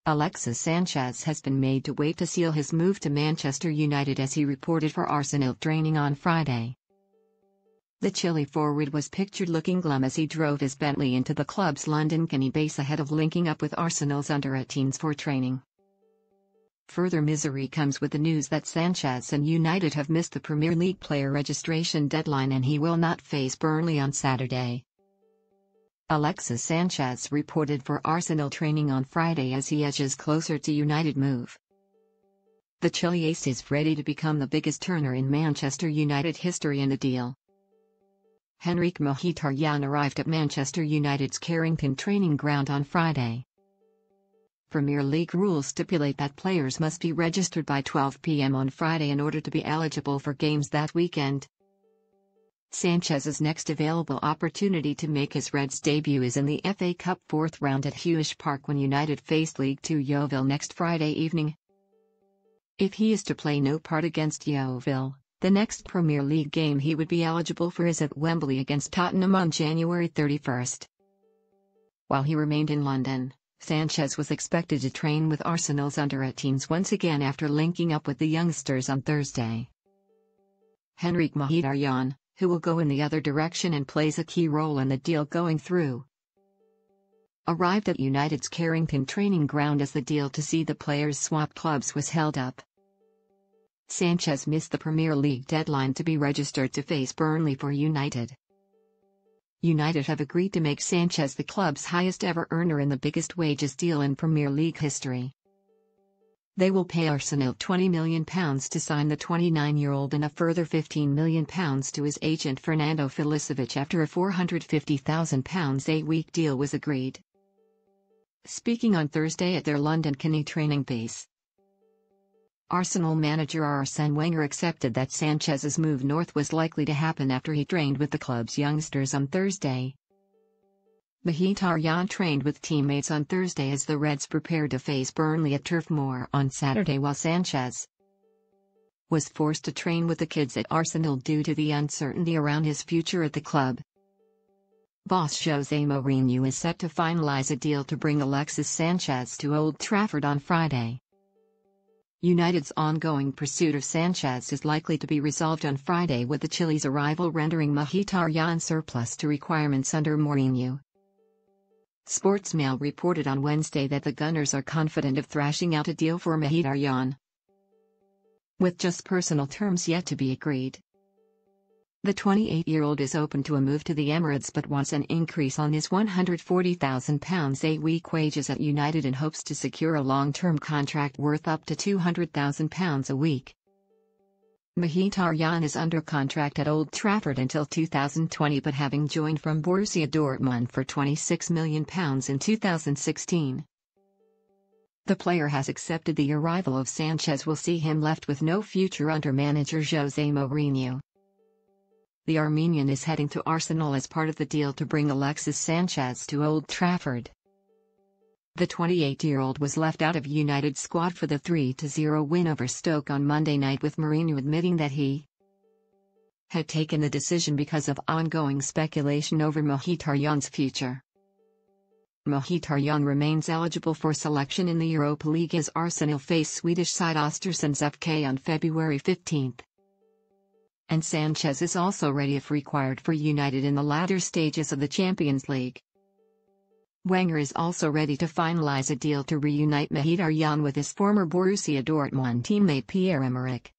Alexis Sanchez has been made to wait to seal his move to Manchester United as he reported for Arsenal training on Friday. The Chile forward was pictured looking glum as he drove his Bentley into the club's London Kenny base ahead of linking up with Arsenal's under-18s for training. Further misery comes with the news that Sanchez and United have missed the Premier League player registration deadline and he will not face Burnley on Saturday. Alexis Sanchez reported for Arsenal training on Friday as he edges closer to United move. The Chile ace is ready to become the biggest earner in Manchester United history in a deal. Henrik Mkhitaryan arrived at Manchester United's Carrington training ground on Friday. Premier League rules stipulate that players must be registered by 12 p.m. on Friday in order to be eligible for games that weekend. Sanchez's next available opportunity to make his Reds debut is in the FA Cup fourth round at Huish Park when United face League Two Yeovil next Friday evening. If he is to play no part against Yeovil, the next Premier League game he would be eligible for is at Wembley against Tottenham on January 31. While he remained in London, Sanchez was expected to train with Arsenal's under-18s once again after linking up with the youngsters on Thursday. Henrik Mkhitaryan, who will go in the other direction and plays a key role in the deal going through, arrived at United's Carrington training ground as the deal to see the players swap clubs was held up. Sanchez missed the Premier League deadline to be registered to face Burnley for United. United have agreed to make Sanchez the club's highest ever earner in the biggest wages deal in Premier League history. They will pay Arsenal £20 million to sign the 29-year-old and a further £15 million to his agent Fernando Filicevic after a £450,000 a-week deal was agreed. Speaking on Thursday at their London Kenny training base, Arsenal manager Arsene Wenger accepted that Sanchez's move north was likely to happen after he trained with the club's youngsters on Thursday. Mkhitaryan trained with teammates on Thursday as the Reds prepared to face Burnley at Turf Moor on Saturday, while Sanchez was forced to train with the kids at Arsenal due to the uncertainty around his future at the club. Boss Jose Mourinho is set to finalize a deal to bring Alexis Sanchez to Old Trafford on Friday. United's ongoing pursuit of Sanchez is likely to be resolved on Friday, with the Chile's arrival rendering Mkhitaryan surplus to requirements under Mourinho. Sportsmail reported on Wednesday that the Gunners are confident of thrashing out a deal for Mkhitaryan, with just personal terms yet to be agreed. The 28-year-old is open to a move to the Emirates but wants an increase on his £140,000 a-week wages at United and hopes to secure a long-term contract worth up to £200,000 a week. Mkhitaryan is under contract at Old Trafford until 2020, but having joined from Borussia Dortmund for £26 million in 2016. The player has accepted the arrival of Sanchez will see him left with no future under manager Jose Mourinho. The Armenian is heading to Arsenal as part of the deal to bring Alexis Sanchez to Old Trafford. The 28-year-old was left out of United's squad for the 3-0 win over Stoke on Monday night, with Mourinho admitting that he had taken the decision because of ongoing speculation over Mkhitaryan's future. Mkhitaryan remains eligible for selection in the Europa League as Arsenal face Swedish side Östersunds FK on February 15. And Sanchez is also ready if required for United in the latter stages of the Champions League. Wenger is also ready to finalize a deal to reunite Mkhitaryan with his former Borussia Dortmund teammate Pierre-Emerick